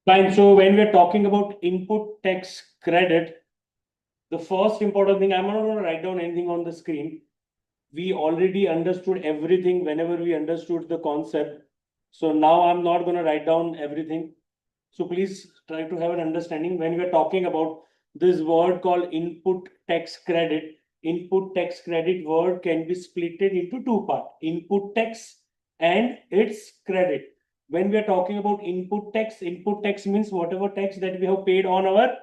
Fine. So when we're talking about input tax credit, the first important thing, I'm not going to write down anything on the screen. We already understood everything whenever we understood the concept. So now I'm not going to write down everything. So please try to have an understanding when we're talking about this word called input tax credit. Input tax credit word can be split into two parts, input tax and its credit. When we are talking about input tax means whatever tax that we have paid on our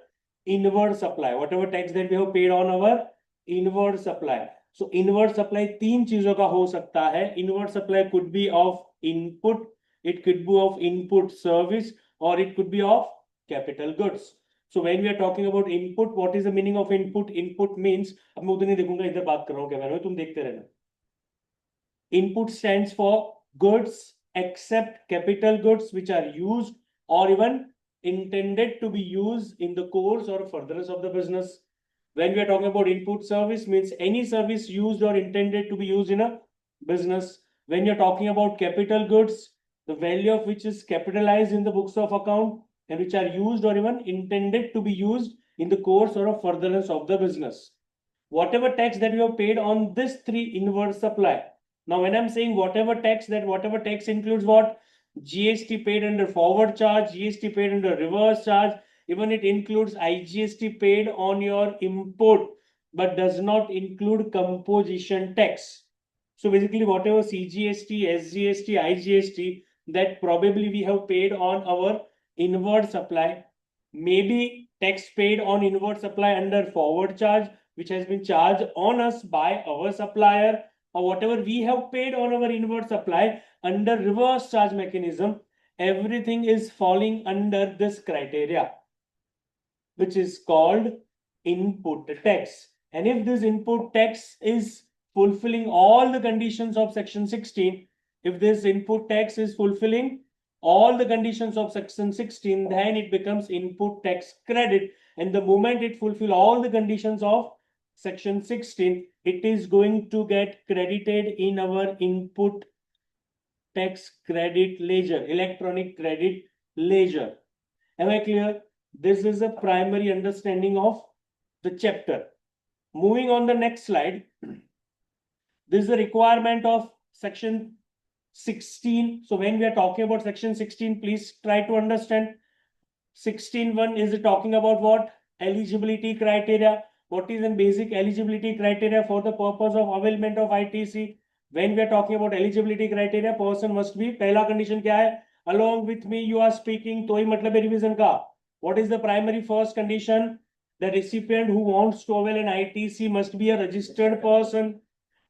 inward supply, whatever tax that we have paid on our inward supply. So inward supply तीन चीजों का हो सकता है. Inward supply could be of input, it could be of input service, or it could be of capital goods. So when we are talking about input, what is the meaning of input? Input means, अब मैं उधर नहीं देखूंगा, इधर बात कर रहा हूँ कैमरा में, तुम देखते रहना. Input stands for goods except capital goods which are used or even intended to be used in the course or furtherance of the business. When we are talking about input service, means any service used or intended to be used in a business. When you're talking about capital goods, the value of which is capitalized in the books of account and which are used or even intended to be used in the course or furtherance of the business. Whatever tax that you have paid on this three inward supply. Now, when I'm saying whatever tax includes what? GST paid under forward charge, GST paid under reverse charge, even it includes IGST paid on your import, but does not include composition tax. So basically, whatever CGST, SGST, IGST that probably we have paid on our inward supply, maybe tax paid on inward supply under forward charge, which has been charged on us by our supplier, or whatever we have paid on our inward supply under reverse charge mechanism, everything is falling under this criteria, which is called input tax. And if this input tax is fulfilling all the conditions of section 16, if this input tax is fulfilling all the conditions of section 16, then it becomes input tax credit. And the moment it fulfills all the conditions of section 16, it is going to get credited in our input tax credit ledger, electronic credit ledger. Am I clear? This is a primary understanding of the chapter. Moving on the next slide. This is the requirement of section 16. So when we are talking about section 16, please try to understand. 16.1 is talking about what? Eligibility criteria. What is a basic eligibility criteria for the purpose of availment of ITC? When we are talking about eligibility criteria, person must be, पहला condition क्या है? Along with me you are speaking, तो ही मतलब है revision का. What is the primary first condition? The recipient who wants to avail an ITC must be a registered person.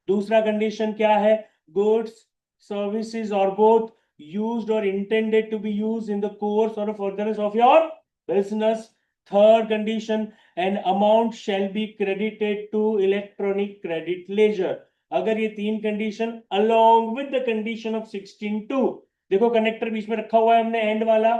दूसरा condition क्या है? Goods, services or both used or intended to be used in the course or furtherance of your business. Third condition, an amount shall be credited to electronic credit ledger. अगर ये तीन condition along with the condition of 16.2, देखो connector बीच में रखा हुआ है हमने and वाला.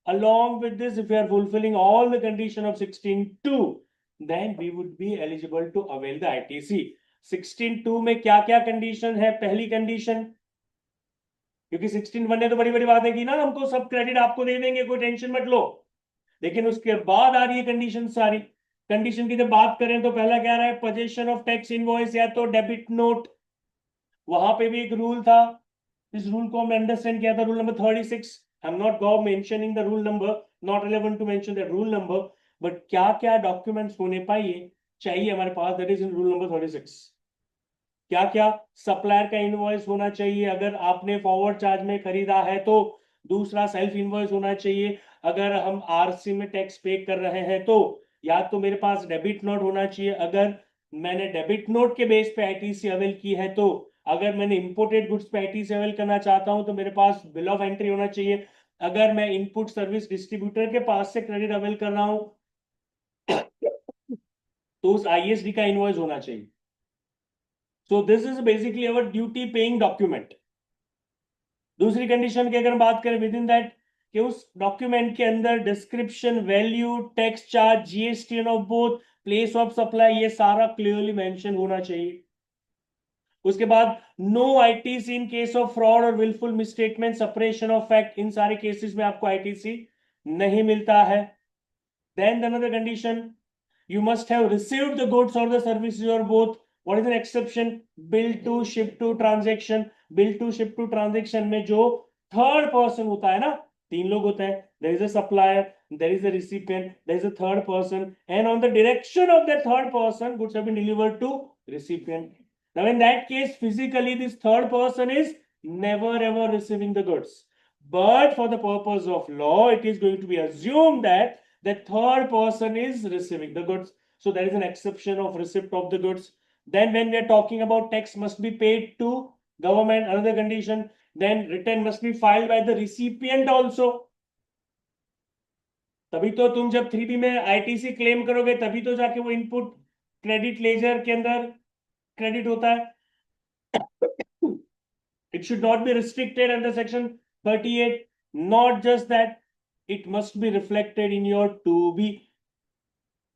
Along with this, if we are fulfilling all the condition of 16.2, then we would be eligible to avail the ITC. 16.2 में क्या क्या कंडीशन है? पहली कंडीशन, क्योंकि 16.1 ने तो बड़ी बड़ी बातें की ना, हमको सब क्रेडिट आपको दे देंगे, कोई टेंशन मत लो. लेकिन उसके बाद आ रही है कंडीशन सारी. कंडीशन की जब बात करें तो पहला क्या रहा है? पोजीशन ऑफ टैक्स इनवॉइस या तो डेबिट नोट. वहां पे भी एक रूल था, इस रूल को हमने अंडरस्टैंड किया था, rule number 36. I am not go mentioning the rule number, not relevant to mention the rule number, but क्या क्या डॉक्यूमेंट्स होने पाइए चाहिए हमारे पास, that is in rule number 36. क्या क्या? सप्लायर का इनवॉइस होना चाहिए अगर आपने फॉरवर्ड चार्ज में खरीदा है तो. दूसरा सेल्फ इनवॉइस होना चाहिए अगर हम आरसी में टैक्स पे कर रहे हैं तो. या तो मेरे पास डेबिट नोट होना चाहिए अगर मैंने डेबिट नोट के बेस पे आईटीसी अवेल की है तो. अगर मैंने इंपोर्टेड गुड्स पे आईटीसी अवेल करना चाहता हूं तो मेरे पास बिल ऑफ एंट्री होना चाहिए. अगर मैं इनपुट सर्विस डिस्ट्रीब्यूटर के पास से क्रेडिट अवेल कर रहा हूं तो उस आईएसडी का इनवॉइस होना चाहिए. So this is basically our duty paying document. दूसरी कंडीशन की अगर हम बात करें विद इन दैट, कि उस डॉक्यूमेंट के अंदर description, value, tax charge, GST of both, place of supply, ये सारा क्लियरली मेंशन होना चाहिए. उसके बाद no ITC in case of fraud और wilful misstatement, suppression of fact, इन सारे केसेस में आपको आईटीसी नहीं मिलता है, then another condition, you must have received the goods or the services or both. What is an exception? Bill to ship to transaction. Bill to ship to transaction में जो third person होता है ना, तीन लोग होते हैं, there is a supplier, there is a recipient, there is a third person, and on the direction of that third person goods have been delivered to recipient. Now in that case physically this third person is never ever receiving the goods, but for the purpose of law it is going to be assumed that the third person is receiving the goods. So there is an exception of receipt of the goods. Then when we are talking about tax must be paid to government, another condition, then return must be filed by the recipient also. तभी तो तुम जब 3B में ITC claim करोगे तभी तो जाके वो इनपुट क्रेडिट लेजर के अंदर क्रेडिट होता है. It should not be restricted under section 38. Not just that, it must be reflected in your 2B.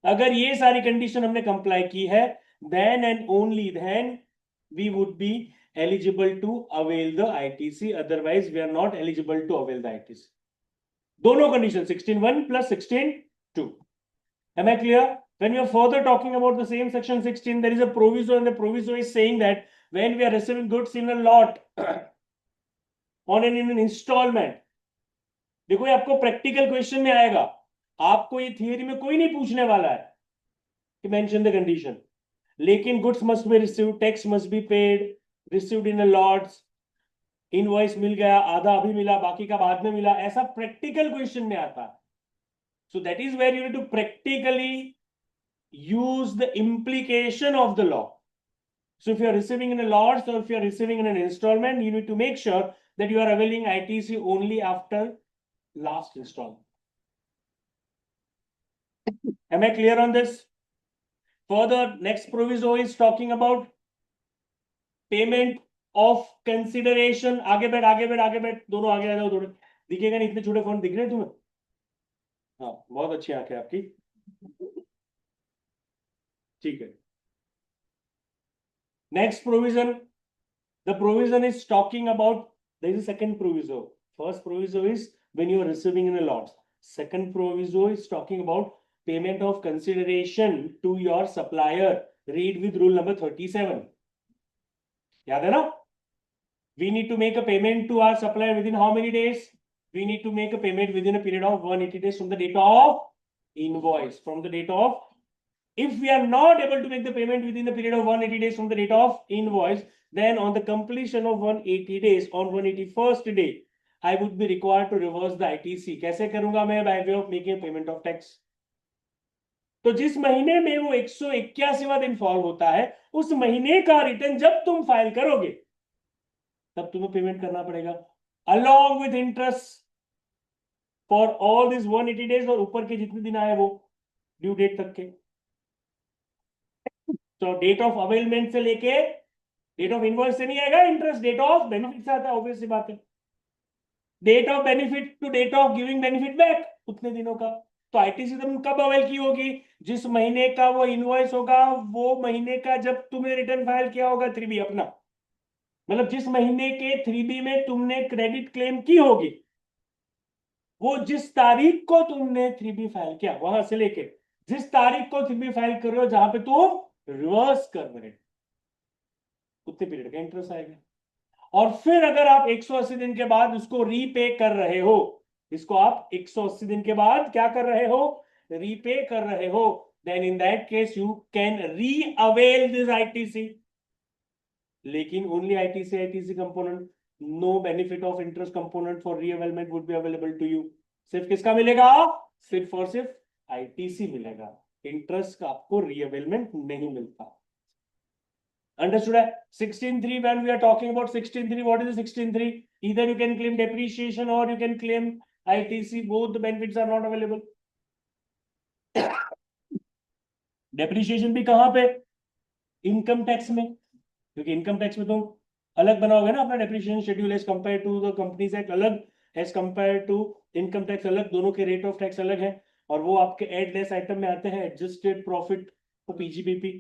अगर ये सारी कंडीशन हमने कंप्लाई की है, then and only then we would be eligible to avail the ITC. Otherwise, we are not eligible to avail the ITC. दोनों condition 16(1) plus 16(2). Am I clear? When we are further talking about the same section 16, there is a proviso, and the proviso is saying that when we are receiving goods in a lot on an installment, देखो ये आपको practical question में आएगा, आपको ये theory में कोई नहीं पूछने वाला है कि मेंशन द कंडीशन, लेकिन goods must be received, tax must be paid, received in a lots, invoice मिल गया, आधा अभी मिला, बाकी का बाद में मिला, ऐसा प्रैक्टिकल क्वेश्चन में आता है. So that is where you need to practically use the implication of the law. So if you are receiving in a lot or if you are receiving in an installment, you need to make sure that you are availing ITC only after last installment. Am I clear on this? Further, next proviso is talking about payment of consideration. आगे बैठ, दोनों आगे आ जाओ थोड़े. दिखेगा नहीं, इतने छोटे फोन दिख रहे हैं तुम्हें? हाँ, बहुत अच्छी आंखें आपकी. ठीक है. Next provision, the provision is talking about, there is a second proviso. First proviso is when you are receiving in a lot. Second proviso is talking about payment of consideration to your supplier. Read with rule number 37. याद है ना? We need to make a payment to our supplier within how many days? We need to make a payment within a period of 180 days from the date of invoice. From the date of, if we are not able to make the payment within the period of 180 days from the date of invoice, then on the completion of 180 days, on 181st day, I would be required to reverse the ITC. कैसे करूंगा मैं? By way of making a payment of tax. तो जिस महीने में वो 181वां दिन fall होता है, उस महीने का रिटर्न जब तुम फाइल करोगे तब तुम्हें पेमेंट करना पड़ेगा along with interest for all these 180 days और ऊपर के जितने दिन आए वो ड्यू डेट तक के. तो डेट ऑफ अवेलमेंट से लेके डेट ऑफ इनवॉइस से नहीं आएगा इंटरेस्ट, डेट ऑफ बेनिफिट से आता है, ऑब्वियस सी बात है. Date of benefit to date of giving benefit back, उतने दिनों का. तो आईटीसी तुम कब अवेल की होगी? जिस महीने का वो इनवॉइस होगा, वो महीने का जब तुमने रिटर्न फाइल किया होगा 3B अपना, मतलब जिस महीने के 3B में तुमने क्रेडिट क्लेम की होगी, वो जिस तारीख को तुमने 3B फाइल किया वहां से लेके जिस तारीख को 3B फाइल कर रहे हो जहां पे तुम रिवर्स कर रहे हो, उतने पीरियड का इंटरेस्ट आएगा. और फिर अगर आप 180 दिन के बाद उसको रीपे कर रहे हो, इसको आप 180 दिन के बाद क्या कर रहे हो? रीपे कर रहे हो, then in that case you can reavail this ITC. लेकिन only ITC component, no benefit of interest component for reavailment would be available to you. सिर्फ किसका मिलेगा? सिर्फ और सिर्फ आईटीसी मिलेगा. इंटरेस्ट का आपको रीअवेलमेंट नहीं मिलता. Understood? 16(3), when we are talking about 16(3), what is the 16(3)? Either you can claim depreciation or you can claim ITC. Both the benefits are not available. Depreciation भी कहाँ पे? इनकम टैक्स में, क्योंकि इनकम टैक्स में तुम अलग बनाओगे ना अपना depreciation schedule as compare to the companies act अलग, as compare to income tax अलग, दोनों के रेट ऑफ टैक्स अलग है. और वो आपके एड लेस आइटम में आते हैं, adjusted profit, PGBP,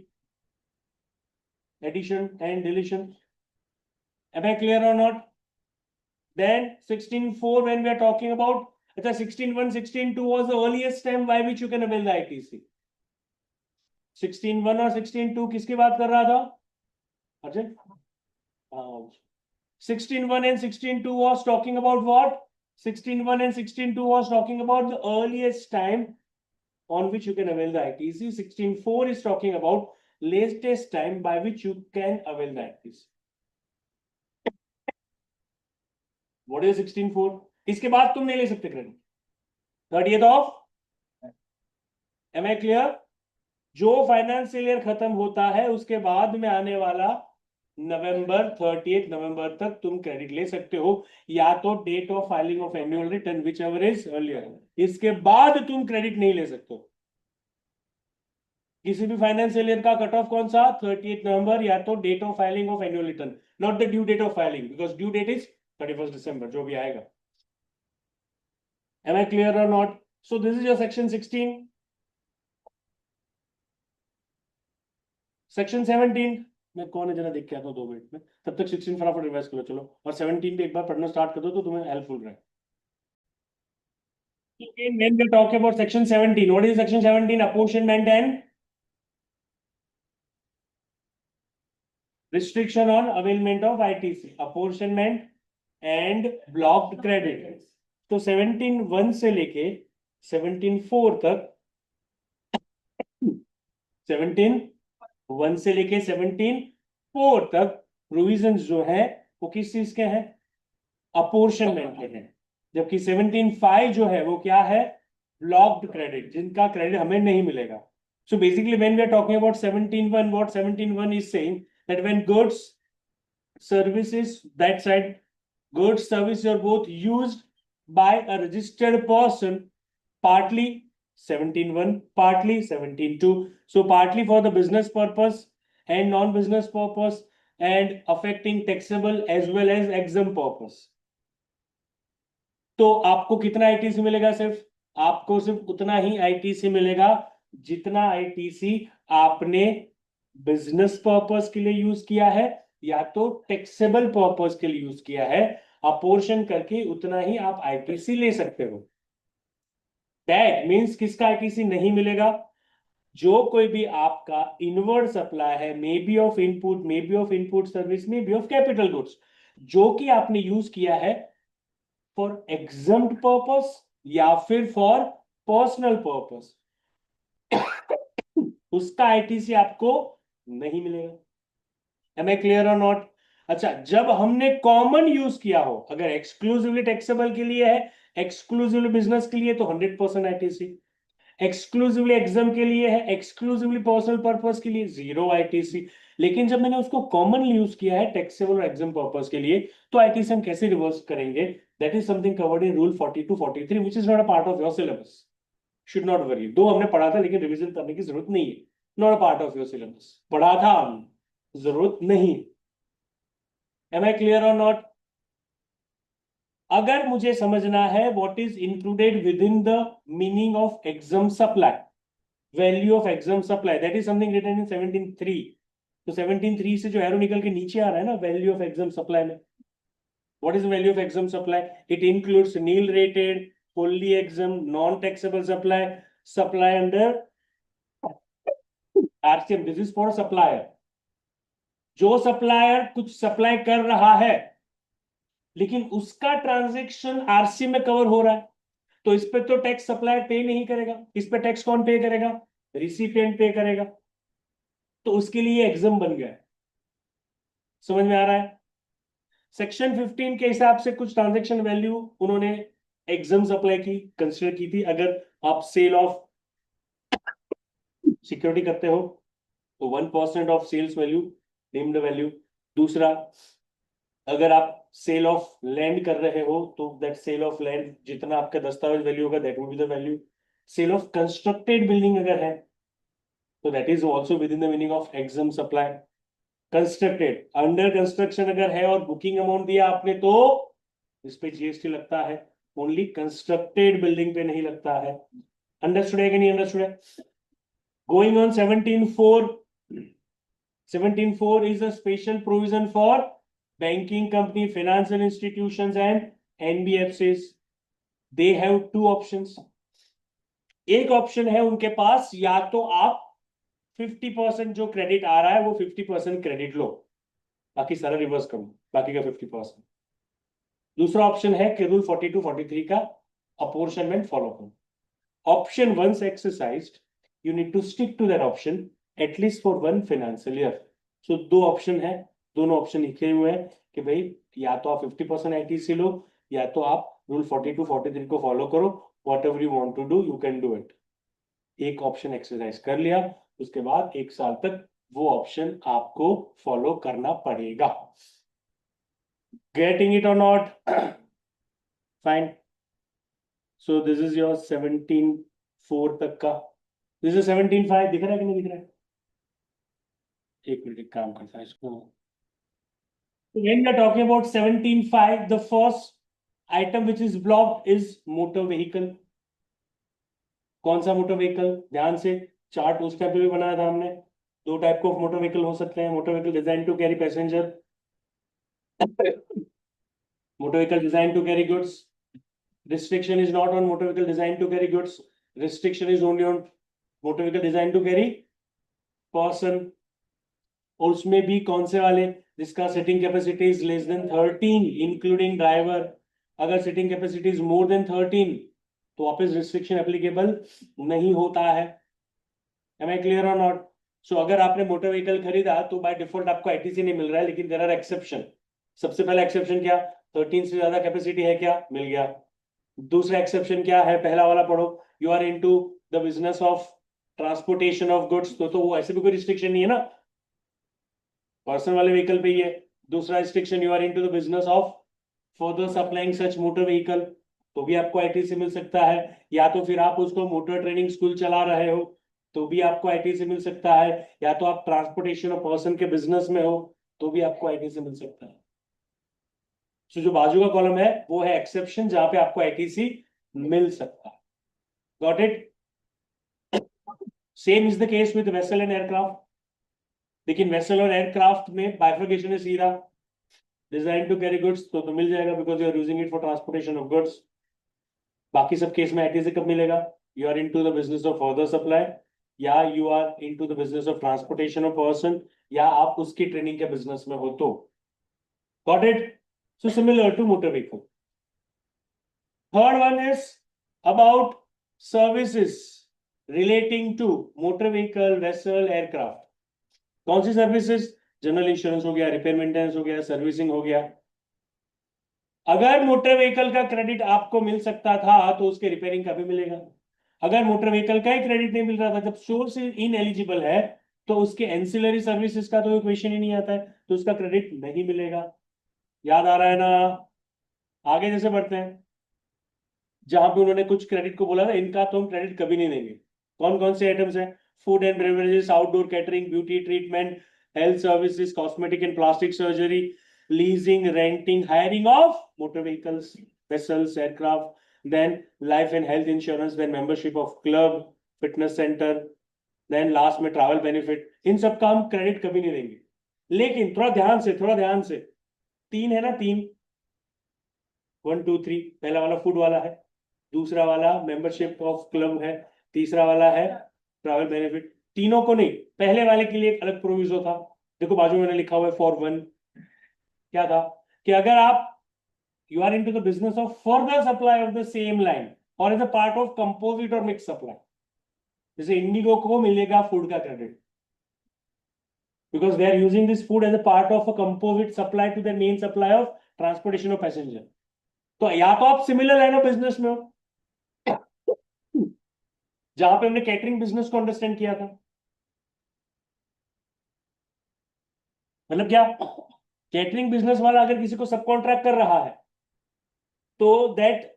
addition and deletion. Am I clear or not? Then 16(4), when we are talking about अच्छा 16.1 16.2 was the earliest time by which you can avail the ITC. 16.1 और 16.2 किसकी बात कर रहा था Ajay? 16.1 and 16.2 was talking about what? 16.1 and 16.2 was talking about the earliest time on which you can avail the ITC. 16.4 is talking about latest time by which you can avail the ITC. What is 16.4? इसके बाद तुम नहीं ले सकते credit 30th of, am I clear? जो financial year खत्म होता है उसके बाद में आने वाला नवंबर 30 नवंबर तक तुम क्रेडिट ले सकते हो, या तो date of filing of annual return whichever is earlier, इसके बाद तुम क्रेडिट नहीं ले सकते हो। किसी भी फाइनेंशियल ईयर का कट ऑफ कौन सा? 30 नवंबर, या तो date of filing of annual return, not the due date of filing, because due date is 31 दिसंबर जो भी आएगा। Am I clear or not? So this is your section 16. Section 17 मैं कौन है जरा देख के आता हूँ 2 मिनट में, तब तक 16 फटाफट रिवाइज करो चलो, और 17 पे एक बार पढ़ना स्टार्ट कर दो तो तुम्हें हेल्पफुल रहे। Again, when we talk about section 17, what is section 17? Apportionment and restriction on availment of ITC, apportionment and blocked credit. तो 17.1 से लेके 17.4 तक, 17.1 से लेके 17.4 तक प्रोविजंस जो है वो किस चीज के हैं? अपोर्शनमेंट के हैं। जबकि 17.5 जो है वो क्या है? ब्लॉक्ड क्रेडिट, जिनका क्रेडिट हमें नहीं मिलेगा। So basically when we are talking about 17.1, what 17.1 is saying that when goods, services, that side, goods, services are both used by a registered person, partly 17.1, partly 17.2. So partly for the business purpose and non-business purpose and affecting taxable as well as exempt purpose. तो आपको कितना ITC मिलेगा? आपको सिर्फ उतना ही ITC मिलेगा जितना ITC आपने बिजनेस पर्पस के लिए यूज किया है या तो टैक्सेबल पर्पस के लिए यूज किया है। अपोर्शन करके उतना ही आप आईटीसी ले सकते हो। दैट मींस किसका आईटीसी नहीं मिलेगा? जो कोई भी आपका इनवर्ड सप्लाई है, may be of input, may be of input service, may be of capital goods, जो कि आपने यूज किया है फॉर एग्जम्प्ट पर्पस या फिर फॉर पर्सनल पर्पस, उसका आईटीसी आपको नहीं मिलेगा। एम आई क्लियर और नॉट? अच्छा, जब हमने कॉमन यूज किया हो, अगर एक्सक्लूसिवली टैक्सेबल के लिए है, एक्सक्लूसिवली बिजनेस के लिए तो 100% आईटीसी, एक्सक्लूसिवली एग्जाम के लिए है, एक्सक्लूसिवली पर्सनल पर्पस के लिए 0 आईटीसी। लेकिन जब मैंने उसको कॉमनली यूज किया है टैक्सेबल और एग्जाम पर्पस के लिए, तो आईटीसी हम कैसे रिवर्स करेंगे? That is something covered in rule 42 43 which is not a part of your syllabus. Should not worry, दो हमने पढ़ा था लेकिन रिवीजन करने की जरूरत नहीं है। Not a part of your syllabus, पढ़ा था, जरूरत नहीं। एम आई क्लियर और नॉट? अगर मुझे समझना है what is included within the meaning of exempt supply, value of exempt supply, that is something written in 17.3। तो 17.3 से जो एरो निकल के नीचे आ रहा है ना, वैल्यू ऑफ एग्जाम सप्लाई में, what is value of exempt supply? It includes nil rated, fully exempt, non taxable supply, supply under RCM. This is for supplier. जो सप्लायर कुछ सप्लाई कर रहा है लेकिन उसका ट्रांजैक्शन आरसी में कवर हो रहा है, तो इस पे तो टैक्स सप्लायर पे नहीं करेगा। इस पे टैक्स कौन पे करेगा? रिसिपिएंट पे करेगा। तो उसके लिए एग्जाम बन गया है। समझ में आ रहा है? सेक्शन 15 के हिसाब से कुछ ट्रांजैक्शन वैल्यू उन्होंने एग्जाम सप्लाई की कंसिडर की थी। अगर आप सेल ऑफ सिक्योरिटी करते हो तो 1% of sales value, named value. दूसरा, अगर आप सेल ऑफ लैंड कर रहे हो तो दैट सेल ऑफ लैंड जितना आपका दस्तावेज वैल्यू होगा that will be the value. Sale of constructed building अगर है तो that is also within the meaning of exempt supply. Constructed, under construction अगर है और बुकिंग अमाउंट दिया आपने तो इस पे जीएसटी लगता है, ओनली कंस्ट्रक्टेड बिल्डिंग पे नहीं लगता है। अंडरस्टूड है कि नहीं अंडरस्टूड है? Going on 17.4, 17.4 is a special provision for banking company, financial institutions and NBFCs. They have two options. एक ऑप्शन है उनके पास, या तो आप 50% जो क्रेडिट आ रहा है वो 50% क्रेडिट लो, बाकी सारा रिवर्स करो, बाकी का 50%। दूसरा ऑप्शन है कि रूल 42-43 का अपॉर्शनमेंट फॉलो करो। Option once exercised, you need to stick to that option at least for 1 financial year. So दो ऑप्शन है, दोनों ऑप्शन लिखे हुए हैं कि भाई या तो आप 50% आईटीसी लो, या तो आप रूल 42-43 को फॉलो करो। Whatever you want to do, you can do it. एक ऑप्शन एक्सरसाइज कर लिया, उसके बाद 1 साल तक वो ऑप्शन आपको फॉलो करना पड़ेगा। गेटिंग इट और not? Fine. So this is your 17.4 तक का। दिस इज 17.5, दिख रहा है कि नहीं दिख रहा है? एक मिनट, एक काम करता है इसको। When we are talking about 17.5, the first item which is blocked is motor vehicle. कौन सा मोटर व्हीकल? ध्यान से, चार्ट उस टाइप पे भी बनाया था हमने। दो टाइप के मोटर व्हीकल हो सकते हैं, motor vehicle design to carry passenger, motor vehicle designed to carry goods. Restriction is not on motor vehicle designed to carry goods. Restriction is only on motor vehicle designed to carry person. और उसमें भी कौन से वाले? जिसका seating capacity is less than 13 including driver. अगर seating capacity is more than 13 तो वापस रिस्ट्रिक्शन एप्लीकेबल नहीं होता है। एम आई क्लियर और नॉट? सो अगर आपने मोटर व्हीकल खरीदा तो बाय डिफॉल्ट आपको आईटीसी नहीं मिल रहा है, लेकिन देयर आर एक्सेप्शन। सबसे पहला एक्सेप्शन क्या? 13 से ज्यादा कैपेसिटी है क्या? मिल गया। दूसरा एक्सेप्शन क्या है? पहला वाला पढ़ो। You are into the business of transportation of goods, तो वो ऐसे भी कोई रिस्ट्रिक्शन नहीं है ना, पर्सनल वाले व्हीकल पे ही है। दूसरा restriction, you are into the business of further supplying such motor vehicle, तो भी आपको आईटीसी मिल सकता है। या तो फिर आप उसको मोटर ट्रेनिंग स्कूल चला रहे हो तो भी आपको आईटीसी मिल सकता है, या तो आप ट्रांसपोर्टेशन ऑफ पर्सन के बिजनेस में हो तो भी आपको आईटीसी मिल सकता है। तो जो बाजू का कॉलम है वो है एक्सेप्शन, जहां पे आपको आईटीसी मिल सकता है। Got it? Same is the case with vessel and aircraft. लेकिन वेसल और एयरक्राफ्ट में बाइफर्केशन है सीधा। डिजाइन टू कैरी गुड्स तो मिल जाएगा because you are using it for transportation of goods. बाकी सब केस में आईटीसी कब मिलेगा? You are into the business of further supply, या you are into the business of transportation of person, या आप उसकी ट्रेनिंग के बिजनेस में हो तो। Got it? So similar to motor vehicle. Third one is about services relating to motor vehicle, vessel, aircraft. कौन सी सर्विसेज? जनरल इंश्योरेंस हो गया, रिपेयर मेंटेनेंस हो गया, सर्विसिंग हो गया। अगर मोटर व्हीकल का क्रेडिट आपको मिल सकता था तो उसके रिपेयरिंग का भी मिलेगा। अगर मोटर व्हीकल का ही क्रेडिट नहीं मिल रहा था, जब सोर्स इन एलिजिबल है, तो उसके एंसिलरी सर्विसेज का तो क्वेश्चन ही नहीं आता है, तो उसका क्रेडिट नहीं मिलेगा। याद आ रहा है ना? आगे जैसे बढ़ते हैं, जहां पे उन्होंने कुछ क्रेडिट को बोला था, इनका तो हम क्रेडिट कभी नहीं देंगे। कौन कौन से आइटम्स हैं? Food and beverages, outdoor catering, beauty treatment, health services, cosmetic and plastic surgery, leasing, renting, hiring of motor vehicles, vessels, aircraft, then life and health insurance, then membership of club, fitness centre, then last में travel benefit. इन सब का हम credit कभी नहीं देंगे। लेकिन थोड़ा ध्यान से, तीन है ना, तीन, 1 2 3। पहला वाला फूड वाला है, दूसरा वाला मेंबरशिप ऑफ क्लब है, तीसरा वाला है ट्रैवल बेनिफिट। तीनों को नहीं, पहले वाले के लिए एक अलग प्रोविजो था। देखो बाजू में लिखा हुआ है फॉर वन। क्या था? कि अगर आप you are into the business of further supply of the same line और as a part of composite और मिक्स सप्लाई, जैसे इंडिगो को मिलेगा फूड का credit because they are using this food as a part of a composite supply to the main supply of transportation of passenger. तो या तो आप सिमिलर लाइन ऑफ बिजनेस में हो, जहां पे हमने कैटरिंग बिजनेस को अंडरस्टैंड किया था। मतलब क्या? कैटरिंग बिजनेस वाला अगर किसी को सब कॉन्ट्रैक्ट कर रहा है तो that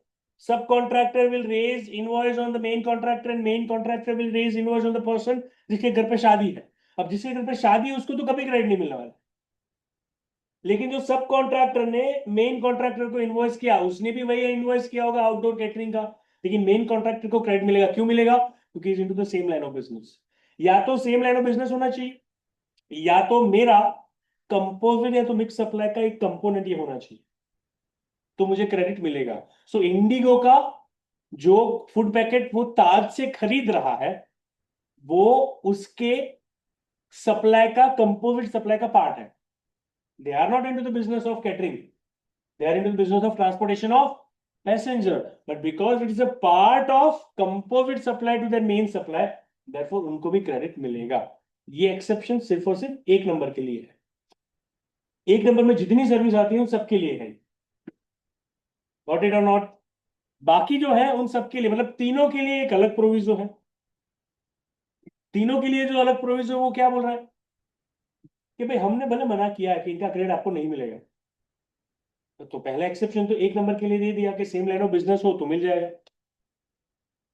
sub contractor will raise invoice on the main contractor and main contractor will raise invoice on the person जिसके घर पे शादी है। अब जिसके घर पे शादी है उसको तो कभी क्रेडिट नहीं मिलने वाला, लेकिन जो सब कॉन्ट्रैक्टर ने मेन कॉन्ट्रैक्टर को इनवॉइस किया उसने भी वही इनवॉइस किया होगा आउटडोर कैटरिंग का, लेकिन मेन कॉन्ट्रैक्टर को क्रेडिट मिलेगा। क्यों मिलेगा? क्योंकि is into the same line of business. या तो सेम लाइन ऑफ बिजनेस होना चाहिए, या तो मेरा कंपोजिट या तो मिक्स सप्लाई का एक कंपोनेंट ये होना चाहिए, तो मुझे क्रेडिट मिलेगा। सो इंडिगो का जो फूड पैकेट वो ताज से खरीद रहा है वो उसके सप्लाई का, कंपोजिट सप्लाई का पार्ट है. They are not into the business of catering, they are into the business of transportation of passenger, but because it is a part of composite supply to the main supply, therefore उनको भी credit मिलेगा. ये exception सिर्फ और सिर्फ एक number के लिए है. एक नंबर में जितनी सर्विस आती है उन सबके लिए है. गॉट इट और नॉट? बाकी जो है उन सबके लिए, मतलब तीनों के लिए एक अलग प्रोविजो है. तीनों के लिए जो अलग प्रोविजो वो क्या बोल रहा है कि भाई हमने भले मना किया है कि इनका क्रेडिट आपको नहीं मिलेगा, तो पहला एक्सेप्शन तो एक नंबर के लिए दे दिया कि सेम लाइन ऑफ बिजनेस हो तो मिल जाएगा.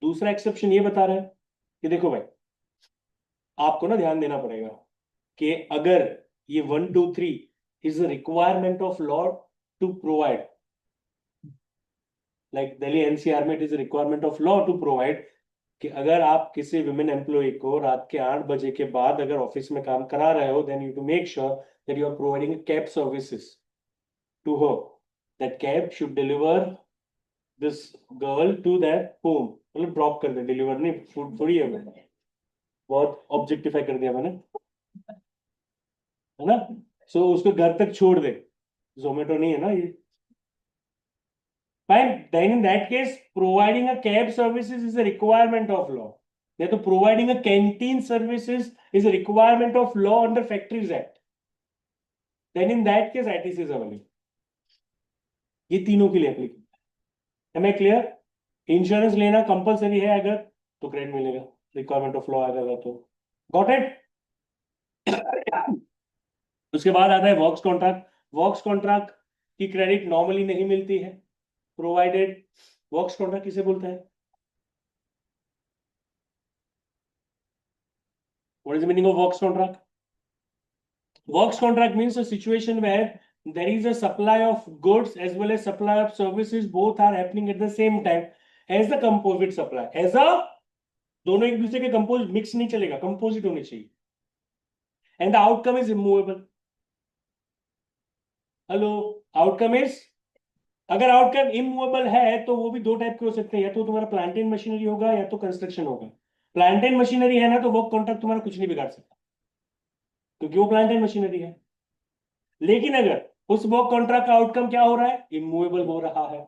दूसरा एक्सेप्शन ये बता रहा है कि देखो भाई, आपको ना ध्यान देना पड़ेगा कि अगर ये 1 2 3 is a requirement of law to provide, like Delhi NCR में it is requirement of law to provide कि अगर आप किसी विमेन एम्प्लॉय को रात के 8 बजे के बाद अगर ऑफिस में काम करा रहे हो, then you to make sure that you are providing cab services to her. That cab should deliver this girl to that home. मतलब ड्रॉप कर दे, डिलीवर नहीं, फूड थोड़ी है. मैंने बहुत ऑब्जेक्टिफाई कर दिया मैंने, है ना. सो उसको घर तक छोड़ दे. जोमेटो नहीं है ना ये. Fine. Then in that case, providing a cab services is a requirement of law. Yeah, तो providing a canteen services is a requirement of law under Factories Act. Then in that case, ITC is available. ये तीनों के लिए applicable. Am I clear? Insurance लेना compulsory है अगर, तो credit मिलेगा. रिक्वायरमेंट ऑफ लॉ अगर तो. Got it? उसके बाद आता है वर्क्स कॉन्ट्रैक्ट. वर्क्स कॉन्ट्रैक्ट की क्रेडिट नॉर्मली नहीं मिलती है, प्रोवाइडेड. वर्क्स कॉन्ट्रैक्ट किसे बोलते हैं? What is the meaning of works contract? Works contract means a situation where there is a supply of goods as well as supply of services, both are happening at the same time as the composite supply. As a, दोनों एक दूसरे के compose mix नहीं चलेगा, composite होने चाहिए. And the outcome is immovable. Hello, outcome is, अगर outcome immovable है तो वो भी दो टाइप के हो सकते हैं, या तो तुम्हारा प्लांट एंड मशीनरी होगा या तो कंस्ट्रक्शन होगा. प्लांट एंड मशीनरी है ना, तो वर्क कॉन्ट्रैक्ट तुम्हारा कुछ नहीं बिगाड़ सकता क्योंकि वो प्लांट एंड मशीनरी है. लेकिन अगर उस वर्क कॉन्ट्रैक्ट का आउटकम क्या हो रहा है, इमूवेबल हो रहा है,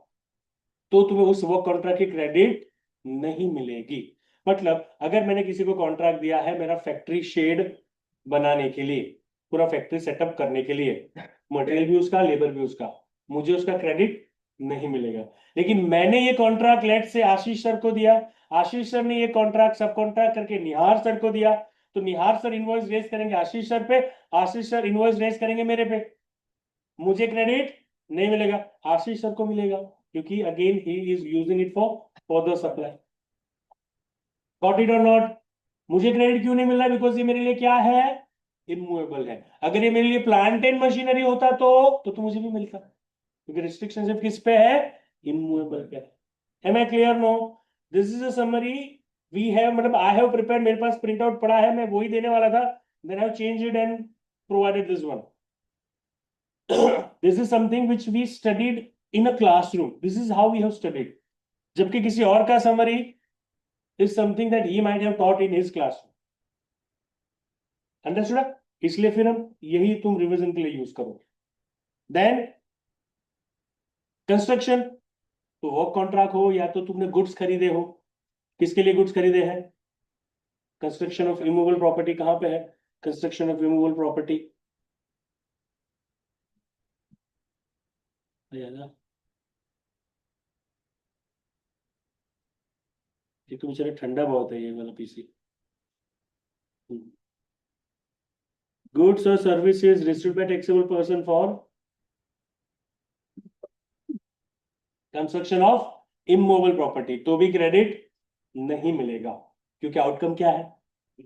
तो तुम्हें उस वर्क कॉन्ट्रैक्ट की क्रेडिट नहीं मिलेगी. मतलब अगर मैंने किसी को कॉन्ट्रैक्ट दिया है मेरा फैक्ट्री शेड बनाने के लिए, पूरा फैक्ट्री सेटअप करने के लिए, मटेरियल भी उसका, लेबर भी उसका, मुझे उसका क्रेडिट नहीं मिलेगा. लेकिन मैंने ये कॉन्ट्रैक्ट लेट से आशीष सर को दिया, आशीष सर ने ये कॉन्ट्रैक्ट सब कॉन्ट्रैक्ट करके निहार सर को दिया, तो निहार सर इनवॉइस रेज करेंगे आशीष सर पे, आशीष सर इनवॉइस रेज करेंगे मेरे पे. मुझे क्रेडिट नहीं मिलेगा, आशीष सर को मिलेगा, क्योंकि again he is using it for the supply. Got it और नॉट? मुझे क्रेडिट क्यों नहीं मिल रहा? बिकॉज ये मेरे लिए क्या है, इमूवेबल है. अगर ये मेरे लिए प्लांट एंड मशीनरी होता तो मुझे भी मिलता, क्योंकि रिस्ट्रिक्शन सिर्फ किस पे है, इमूवेबल पे. Am I clear? No. This is a summary we have, मतलब आई हैव प्रिपेयर्ड, मेरे पास प्रिंट आउट पड़ा है, मैं वही देने वाला था, then I have changed it and provided this one. This is something which we studied in a classroom. This is how we have studied. जबकि किसी और का summary is something that he might have taught in his classroom. Understood? इसलिए फिर हम यही तुम revision के लिए यूज करोगे. देन कंस्ट्रक्शन, तो वर्क कॉन्ट्रैक्ट हो या तो तुमने गुड्स खरीदे हो. किसके लिए गुड्स खरीदे हैं? कंस्ट्रक्शन ऑफ इमूवेबल प्रॉपर्टी कहां पे है? Construction of immovable property. ये तो बेचारा ठंडा बहुत है ये वाला PC. Goods or services received by taxable person for construction of immovable property, तो भी क्रेडिट नहीं मिलेगा, क्योंकि आउटकम क्या है,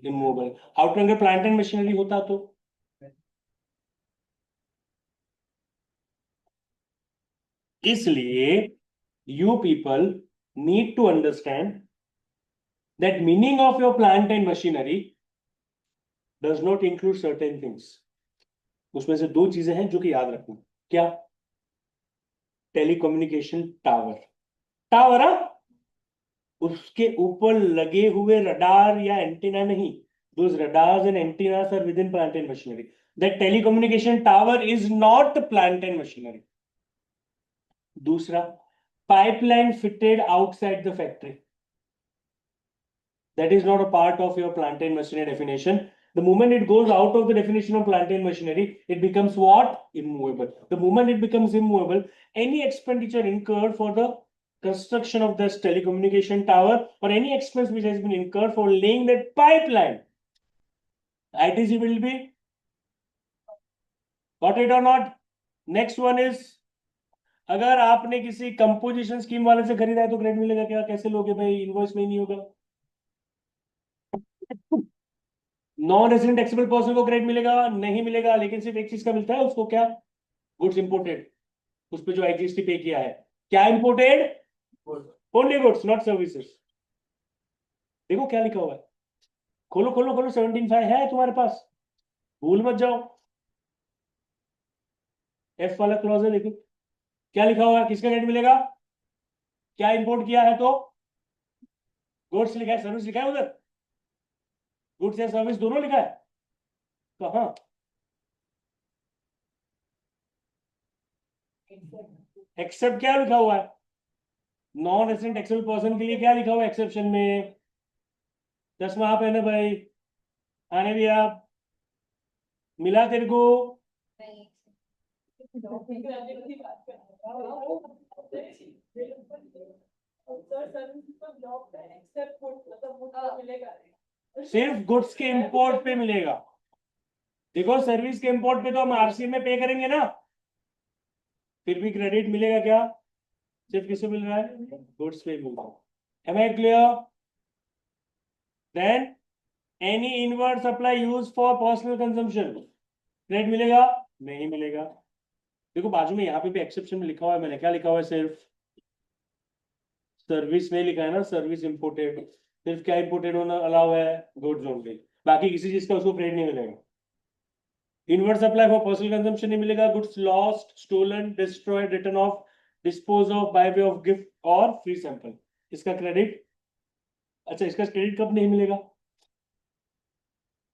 इमूवेबल. आउटकम अगर प्लांट एंड मशीनरी होता तो. इसलिए you people need to understand that meaning of your plant and machinery does not include certain things. उसमें से दो चीजें हैं जो कि याद रखना. क्या? Telecommunication tower. टावर, उसके ऊपर लगे हुए रडार या एंटीना नहीं, those radars and antennas are within plant and machinery. That telecommunication tower is not plant and machinery. दूसरा, pipeline fitted outside the factory, that is not a part of your plant and machinery definition. The moment it goes out of the definition of plant and machinery, it becomes what? Immovable. The moment it becomes immovable, any expenditure incurred for the construction of this telecommunication tower or any expense which has been incurred for laying that pipeline, ITC will be, got it or not? Next one is, अगर आपने किसी composition scheme वाले से खरीदा है तो credit मिलेगा क्या? कैसे लोगे भाई? इनवॉइस में ही नहीं होगा। नॉन रेजिडेंट टैक्सेबल पर्सन को क्रेडिट मिलेगा? नहीं मिलेगा, लेकिन सिर्फ एक चीज का मिलता है उसको, क्या? गुड्स इंपोर्टेड, उस पर जो आईजीएसटी पे किया है। क्या imported? Only goods, not services. देखो क्या लिखा हुआ है, खोलो खोलो खोलो, 17.5 है तुम्हारे पास, भूल मत जाओ। एफ वाला क्लॉज है, देखो क्या लिखा हुआ है, किसका क्रेडिट मिलेगा? क्या इंपोर्ट किया है तो? गुड्स लिखा है, सर्विस लिखा है उधर? गुड्स या सर्विस दोनों लिखा है? कहाँ? एक्सेप्ट क्या लिखा हुआ है? नॉन रेजिडेंट टैक्सेबल पर्सन के लिए क्या लिखा हुआ है एक्सेप्शन में? चश्मा आप है ना भाई, आने भी आप, मिला तेरे को? सिर्फ गुड्स के इंपोर्ट पे मिलेगा। देखो सर्विस के इंपोर्ट पे तो हम आरसी में पे करेंगे ना, फिर भी क्रेडिट मिलेगा क्या? सिर्फ किससे मिल रहा है? गुड्स पे मिल रहा है। Am I clear? Then any inward supply use for personal consumption, credit मिलेगा? नहीं मिलेगा। देखो बाजू में यहाँ पे भी एक्सेप्शन में लिखा हुआ है, मैंने क्या लिखा हुआ है? सिर्फ सर्विस नहीं लिखा है ना, सर्विस इंपोर्टेड, सिर्फ क्या इंपोर्टेड होना अलाउ है? गुड्स ओनली, बाकी किसी चीज का उसको क्रेडिट नहीं मिलेगा। Inward supply for personal consumption नहीं मिलेगा। Goods lost, stolen, destroyed, written off, dispose off by way of gift और फ्री सैंपल, इसका क्रेडिट। अच्छा, इसका क्रेडिट कब नहीं मिलेगा?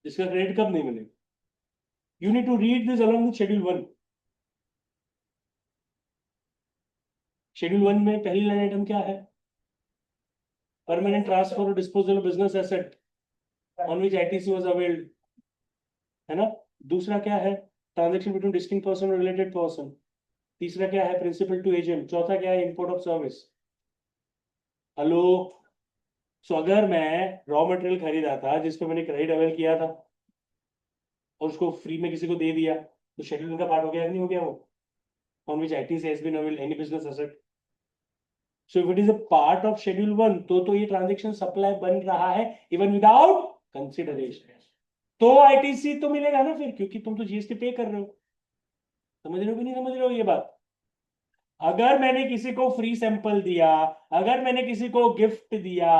इसका क्रेडिट कब नहीं मिलेगा? You need to read this along with schedule 1। Schedule 1 में पहली लाइन आइटम क्या है? परमानेंट ट्रांसफर और disposal of business asset on which ITC was availed, है ना? दूसरा क्या है? ट्रांजैक्शन बिटवीन डिस्टिंक्ट पर्सन और रिलेटेड पर्सन। तीसरा क्या है? Principal to agent. चौथा क्या है? Import of service. Hello, so अगर मैं रॉ मटेरियल खरीदा था जिसपे मैंने क्रेडिट अवेल किया था और उसको फ्री में किसी को दे दिया, तो शेड्यूल का पार्ट हो गया नहीं हो गया वो? On which ITC has been availed any business asset. So if it is a part of schedule 1 तो ये ट्रांजैक्शन सप्लाई बन रहा है इवन विदाउट कंसिडरेशन, तो आईटीसी तो मिलेगा ना फिर, क्योंकि तुम तो जीएसटी पे कर रहे हो। समझ रहे हो कि नहीं समझ रहे हो ये बात? अगर मैंने किसी को फ्री सैंपल दिया, अगर मैंने किसी को गिफ्ट दिया,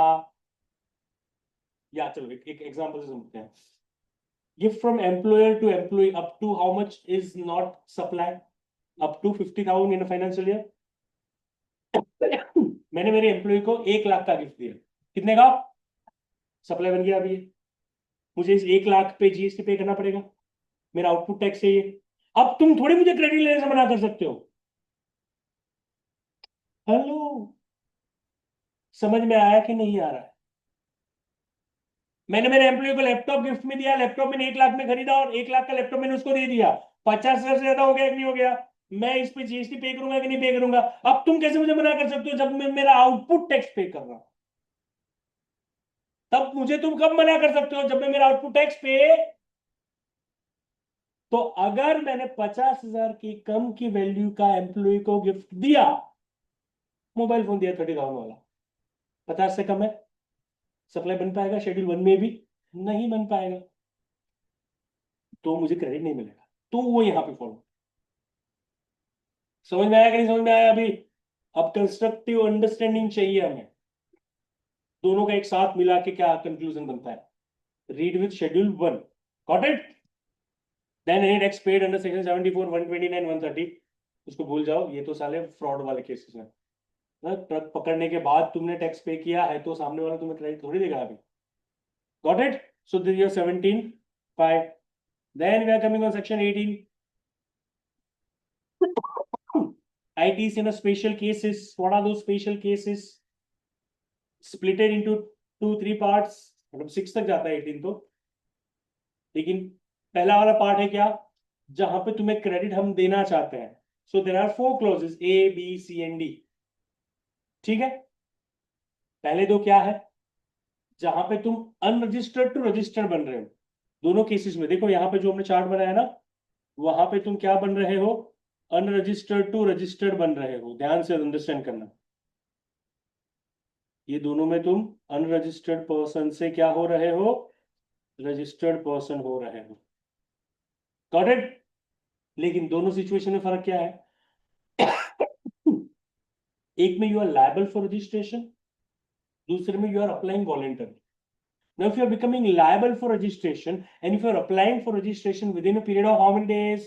या चलो एक एग्जांपल से समझते हैं। Gift from employer to employee up to how much is not supply? Up to 50,000 in financial year. मैंने मेरे एम्प्लॉय को 1 लाख का गिफ्ट दिया, कितने का? सप्लाई बन गया अभी। मुझे इस 1 लाख पे जीएसटी पे करना पड़ेगा, मेरा आउटपुट टैक्स है ये। अब तुम थोड़ी मुझे क्रेडिट लेने से मना कर सकते हो। हेलो, समझ में आया कि नहीं आ रहा है? मैंने मेरे एम्प्लॉय को लैपटॉप गिफ्ट में दिया, लैपटॉप मैंने 1 लाख में खरीदा और 1 लाख का लैपटॉप मैंने उसको दे दिया, 50,000 से ज्यादा हो गया कि नहीं हो गया? मैं इस पे जीएसटी पे करूंगा कि नहीं पे करूंगा? अब तुम कैसे मुझे मना कर सकते हो जब मैं मेरा आउटपुट टैक्स पे कर रहा हूं? तब मुझे तुम कब मना कर सकते हो? जब मैं मेरा आउटपुट टैक्स पे। तो अगर मैंने 50,000 की कम की वैल्यू का एम्प्लॉय को गिफ्ट दिया, मोबाइल फोन दिया 30,000 वाला, 50 से कम है, सप्लाई बन पाएगा शेड्यूल 1 में भी? नहीं बन पाएगा, तो मुझे क्रेडिट नहीं मिलेगा। तो वो यहां पे फॉलो, समझ में आया कि नहीं समझ में आया अभी? अब कंस्ट्रक्टिव अंडरस्टैंडिंग चाहिए हमें, दोनों का एक साथ मिला के क्या कंक्लूजन बनता है। Read with schedule 1, got it? Then any tax paid under section 74, 129, 130, उसको भूल जाओ, ये तो साले फ्रॉड वाले केसेस हैं। ट्रक पकड़ने के बाद तुमने टैक्स पे किया है तो सामने वाला तुम्हें क्रेडिट थोड़ी देगा अभी. Got it? So this is 17(5). Then we are coming on section 18. ITs in a special cases. What are those special cases? Splitted into 2-3 parts. मतलब 6 तक जाता है 18 तो. लेकिन पहला वाला पार्ट है क्या, जहां पे तुम्हें क्रेडिट हम देना चाहते हैं. So there are 4 clauses A, B, C and D. ठीक है. पहले दो क्या है, जहां पे तुम अनरजिस्टर्ड टू रजिस्टर्ड बन रहे हो. दोनों केसेस में देखो, यहां पे जो हमने चार्ट बनाया ना, वहां पे तुम क्या बन रहे हो, अनरजिस्टर्ड टू रजिस्टर्ड बन रहे हो. ध्यान से अंडरस्टैंड करना. ये दोनों में तुम अनरजिस्टर्ड पर्सन से क्या हो रहे हो, रजिस्टर्ड पर्सन हो रहे हो. Got it? लेकिन दोनों सिचुएशन में फर्क क्या है? एक में you are liable for registration, दूसरे में you are applying voluntary. Now, if you are becoming liable for registration and if you are applying for registration within a period of how many days?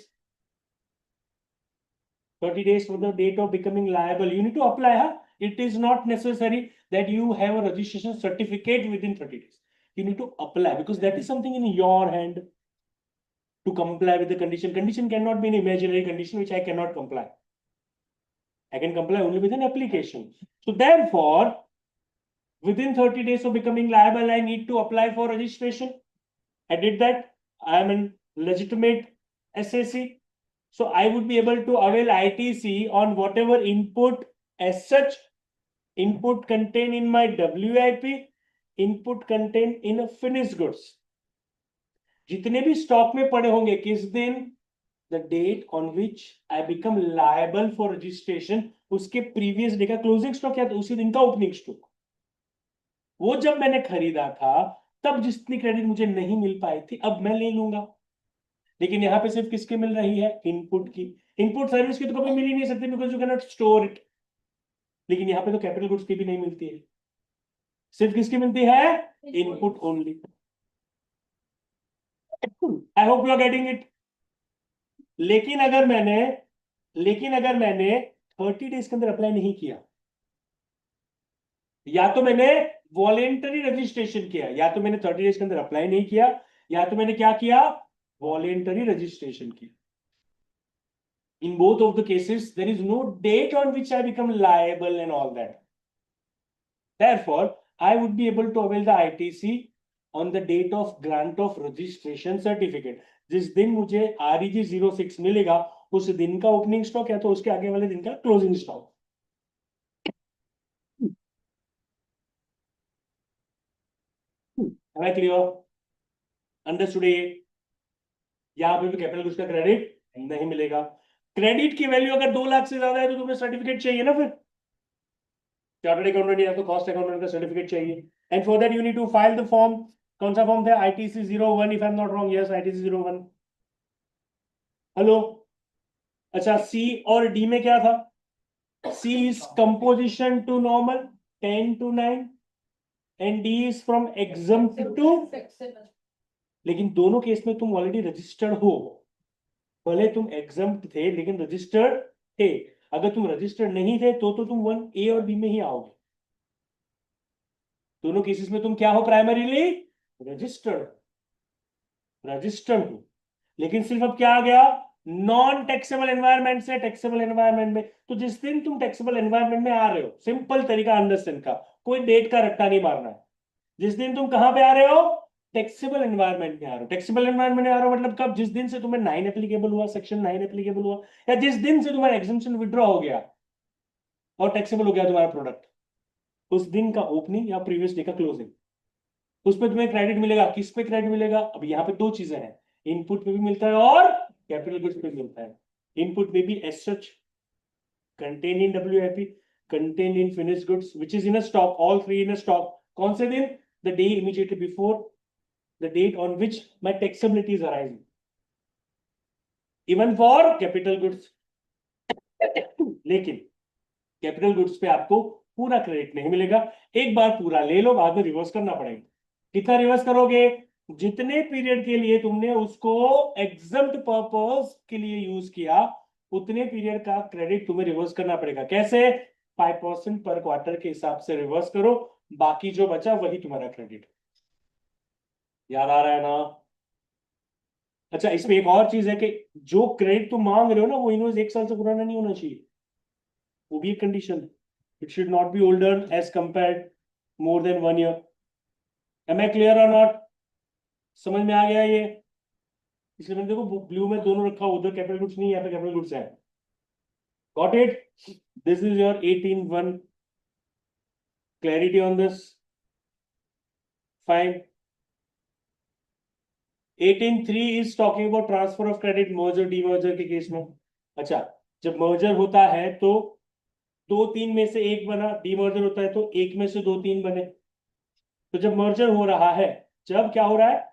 30 days from the date of becoming liable, you need to apply. Huh? It is not necessary that you have a registration certificate within 30 days. You need to apply because that is something in your hand to comply with the condition. Condition cannot be an imaginary condition which I cannot comply. I can comply only with an application. So therefore, within 30 days of becoming liable, I need to apply for registration. I did that. I am a legitimate SAC. So I would be able to avail ITC on whatever input as such, input contained in my WIP, input contained in a finished goods. जितने भी stock में पड़े होंगे किस दिन, the date on which I become liable for registration, उसके previous day का closing stock क्या था, उसी दिन का ओपनिंग स्टॉक. वो जब मैंने खरीदा था तब जितनी क्रेडिट मुझे नहीं मिल पाई थी अब मैं ले लूंगा. लेकिन यहाँ पे सिर्फ किसकी मिल रही है, इनपुट की. इनपुट सर्विस की तो कभी मिल ही नहीं सकती because you can not store it. लेकिन यहाँ पे तो कैपिटल गुड्स की भी नहीं मिलती है, सिर्फ किसकी मिलती है, input only. I hope you are getting it. लेकिन अगर मैंने 30 डेज के अंदर अप्लाई नहीं किया, या तो मैंने वॉलेंटरी रजिस्ट्रेशन किया, या तो मैंने 30 डेज के अंदर अप्लाई नहीं किया, या तो मैंने क्या किया, वॉलेंटरी रजिस्ट्रेशन किया. In both of the cases, there is no date on which I become liable and all that. Therefore, I would be able to avail the ITC on the date of grant of registration certificate. जिस दिन मुझे REG 06 मिलेगा उस दिन का opening stock या तो उसके आगे वाले दिन का closing stock. Am I clear? Understood? यहाँ पे भी कैपिटल गुड्स का क्रेडिट नहीं मिलेगा. क्रेडिट की वैल्यू अगर 2 लाख से ज्यादा है तो तुम्हें सर्टिफिकेट चाहिए ना. फिर चार्टर्ड अकाउंटेंट या तो कॉस्ट अकाउंटेंट का सर्टिफिकेट चाहिए. And for that you need to file the form. कौन सा फॉर्म था, ITC 01 if I am not wrong. Yes, ITC 01. Hello. अच्छा, C और D में क्या था, C is composition to normal 10 to 9 and D is from exempt to. लेकिन दोनों केस में तुम ऑलरेडी रजिस्टर्ड हो. भले तुम एग्जम्प्ट थे लेकिन रजिस्टर्ड थे. अगर तुम रजिस्टर्ड नहीं थे तो तुम 1A और B में ही आओगे. दोनों केसेस में तुम क्या हो, प्राइमरीली रजिस्टर्ड हो. लेकिन सिर्फ अब क्या आ गया, नॉन टैक्सेबल एनवायरनमेंट से टैक्सेबल एनवायरनमेंट में. तो जिस दिन तुम टैक्सेबल एनवायरनमेंट में आ रहे हो, सिंपल तरीका अंडरस्टैंड का, कोई डेट का रट्टा नहीं मारना है. जिस दिन तुम कहां पे आ रहे हो, टैक्सेबल एनवायरनमेंट में आ रहे हो. टैक्सेबल एनवायरनमेंट में आ रहे हो मतलब कब, जिस दिन से तुम्हें 9 एप्लीकेबल हुआ, सेक्शन 9 एप्लीकेबल हुआ, या जिस दिन से तुम्हारा एग्जेम्पशन विड्रॉ हो गया और टैक्सेबल हो गया तुम्हारा प्रोडक्ट, उस दिन का ओपनिंग या प्रीवियस डे का क्लोजिंग. उस पर तुम्हें क्रेडिट मिलेगा. किस पे क्रेडिट मिलेगा, अब यहाँ पे दो चीजें हैं, इनपुट पे भी मिलता है और कैपिटल गुड्स पे भी मिलता है. इनपुट पे भी as such contain in WIP, contain in finished goods which is in a stock, all three in a stock. कौन से दिन, the day immediately before the date on which my taxability is arising, even for capital goods. लेकिन capital goods पे आपको पूरा credit नहीं मिलेगा. एक बार पूरा ले लो, बाद में रिवर्स करना पड़ेगा. कितना रिवर्स करोगे, जितने पीरियड के लिए तुमने उसको एग्जम्प्ट पर्पस के लिए यूज किया उतने पीरियड का क्रेडिट तुम्हें रिवर्स करना पड़ेगा. कैसे, 5% पर क्वार्टर के हिसाब से रिवर्स करो, बाकी जो बचा वही तुम्हारा क्रेडिट। याद आ रहा है ना? अच्छा, इसमें एक और चीज है कि जो क्रेडिट तुम मांग रहे हो ना, वो इनवॉइस 1 साल से पुराना नहीं होना चाहिए, वो भी एक condition. It should not be older as compared more than 1 year. Am I clear और नॉट? समझ में आ गया ये? इसलिए मैंने देखो ब्लू में दोनों रखा, उधर कैपिटल गुड्स नहीं, यहाँ पे कैपिटल गुड्स है। Got it? This is your 18.1। Clarity on this? Fine. 18.3 is talking about transfer of credit merger demerger के केस में। अच्छा, जब मर्जर होता है तो दो तीन में से एक बना, डीमर्जर होता है तो एक में से दो तीन बने। तो जब मर्जर हो रहा है, जब क्या हो रहा है,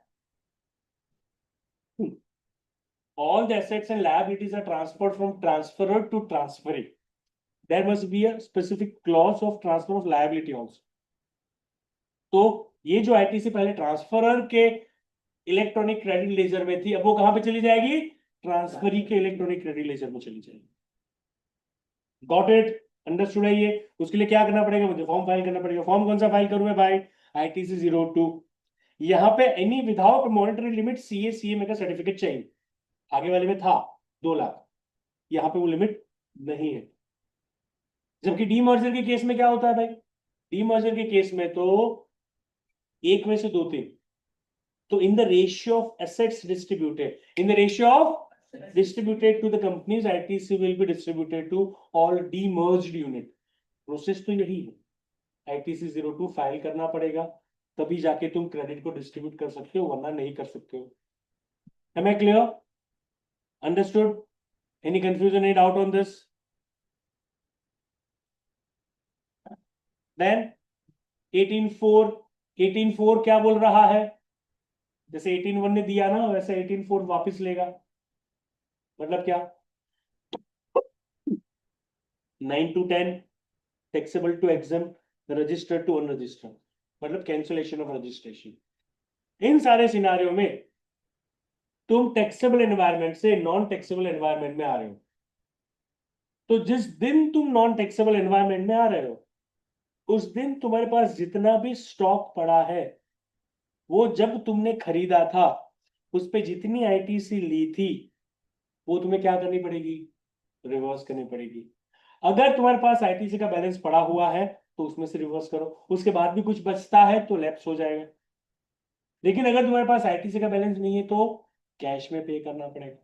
all the assets and liabilities are transferred from transferor to transferee. There must be a specific clause of transfer of liability also. तो ये जो आईटीसी पहले ट्रांसफरर के इलेक्ट्रॉनिक क्रेडिट लेजर में थी, अब वो कहां पे चली जाएगी? ट्रांसफरी के इलेक्ट्रॉनिक क्रेडिट लेजर में चली जाएगी। Got it? अंडरस्टूड है ये? उसके लिए क्या करना पड़ेगा? मुझे फॉर्म फाइल करना पड़ेगा। फॉर्म कौन सा फाइल करूं मैं भाई? आईटीसी 02। यहाँ पे any without monetary limit CA का सर्टिफिकेट चाहिए। आगे वाले में था 2 लाख, यहाँ पे वो लिमिट नहीं है। जबकि डीमर्जर के केस में क्या होता है भाई? डीमर्जर के केस में तो एक में से दो तीन। तो in the ratio of assets distributed, in the ratio of distributed to the companies, ITC will be distributed to all demerged unit. Process तो यही है। ITC 02 फाइल करना पड़ेगा, तभी जाके तुम क्रेडिट को डिस्ट्रीब्यूट कर सकते हो, वरना नहीं कर सकते हो। Am I clear? Understood? Any confusion, any doubt on this? Then 18.4, 18.4 क्या बोल रहा है? जैसे 18.1 ने दिया ना, वैसे 18.4 वापस लेगा। मतलब क्या? 9 to 10 taxable to exempt, registered to unregistered, मतलब कैंसिलेशन ऑफ रजिस्ट्रेशन। इन सारे सिनारियों में तुम टैक्सेबल एनवायरनमेंट से नॉन टैक्सेबल एनवायरनमेंट में आ रहे हो। तो जिस दिन तुम नॉन टैक्सेबल एनवायरनमेंट में आ रहे हो, उस दिन तुम्हारे पास जितना भी स्टॉक पड़ा है, वो जब तुमने खरीदा था उस पे जितनी आईटीसी ली थी, वो तुम्हें क्या करनी पड़ेगी? रिवर्स करनी पड़ेगी। अगर तुम्हारे पास आईटीसी का बैलेंस पड़ा हुआ है तो उसमें से रिवर्स करो, उसके बाद भी कुछ बचता है तो लैप्स हो जाएगा। लेकिन अगर तुम्हारे पास आईटीसी का बैलेंस नहीं है तो कैश में पे करना पड़ेगा।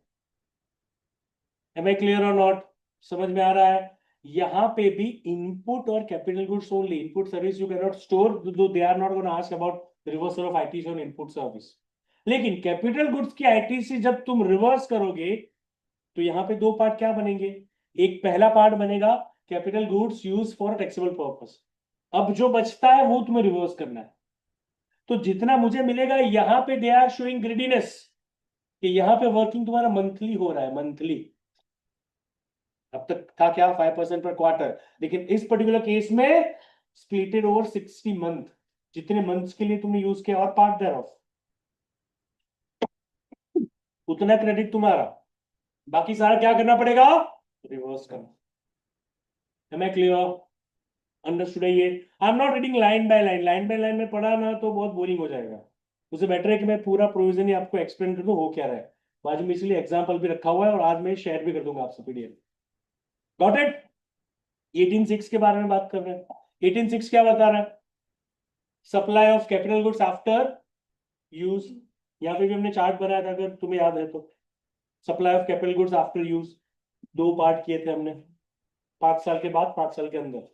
एम आई क्लियर और नॉट? समझ में आ रहा है? यहां पे भी इनपुट और capital goods only. Input service you can not store, they are not gonna ask about reversal of ITC on input service. लेकिन कैपिटल गुड्स की आईटीसी जब तुम रिवर्स करोगे तो यहाँ पे दो पार्ट क्या बनेंगे? एक पहला पार्ट बनेगा capital goods use for taxable purpose. अब जो बचता है वो तुम्हें रिवर्स करना है। तो जितना मुझे मिलेगा, यहाँ पे दे आर शोइंग ग्रीडीनेस कि यहाँ पे वर्किंग तुम्हारा मंथली हो रहा है, मंथली। अब तक था क्या? 5% पर क्वार्टर, लेकिन इस पर्टिकुलर केस में स्प्लिटेड ओवर 60 मंथ, जितने मंथ्स के लिए तुमने यूज किया और पार्ट देयर ऑफ, उतना क्रेडिट तुम्हारा। बाकी सारा क्या करना पड़ेगा? रिवर्स करना। M I clear? अंडरस्टूड है ये? आई am not reading line by line. Line by line में पढ़ा ना तो बहुत बोरिंग हो जाएगा। उससे बेटर है कि मैं पूरा प्रोविजन ही आपको एक्सप्लेन कर दूं हो क्या रहा है। बाद में इसलिए एग्जाम्पल भी रखा हुआ है और आज मैं शेयर भी कर दूंगा आपसे पीडीएफ। Got it? 18.6 के बारे में बात कर रहे हैं। 18.6 क्या बता रहा है? Supply of capital goods after use. यहाँ पे भी हमने चार्ट बनाया था, अगर तुम्हें याद है तो। Supply of capital goods after use, दो पार्ट किए थे हमने, 5 साल के बाद, 5 साल के अंदर।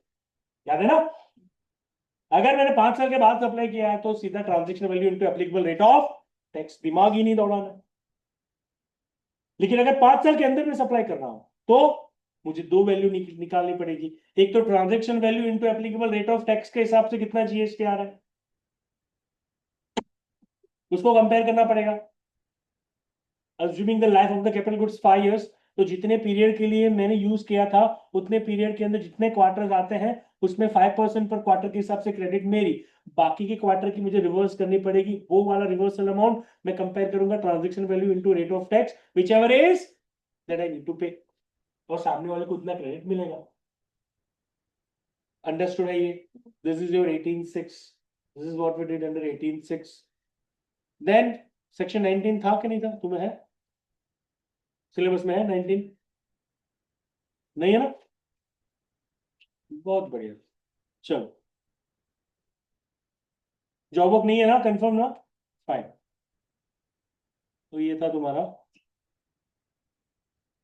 याद है ना? अगर मैंने 5 साल के बाद सप्लाई किया है तो सीधा transaction value into applicable rate of tax, दिमाग ही नहीं दौड़ाना। लेकिन अगर 5 साल के अंदर में सप्लाई कर रहा हूं तो मुझे दो वैल्यू निकालनी पड़ेगी। एक तो transaction value into applicable rate of tax के हिसाब से कितना जीएसटी आ रहा है, उसको कंपेयर करना पड़ेगा। Assuming the life of the capital goods 5 years, तो जितने पीरियड के लिए मैंने यूज किया था उतने पीरियड के अंदर जितने क्वार्टर आते हैं उसमें 5% पर क्वार्टर के हिसाब से क्रेडिट मेरी, बाकी के क्वार्टर की मुझे रिवर्स करनी पड़ेगी। वो वाला रिवर्सल अमाउंट मैं कंपेयर करूंगा transaction value into rate of tax, whichever is that I need to pay, और सामने वाले को उतना क्रेडिट मिलेगा। अंडरस्टूड है ये? This is your 18.6, this is what we did under 18.6. Then section 19 था कि नहीं था? तुम्हें है सिलेबस में? है 19? नहीं है ना? बहुत बढ़िया. चलो, जॉब वर्क नहीं है ना? कंफर्म ना? फाइन. तो ये था तुम्हारा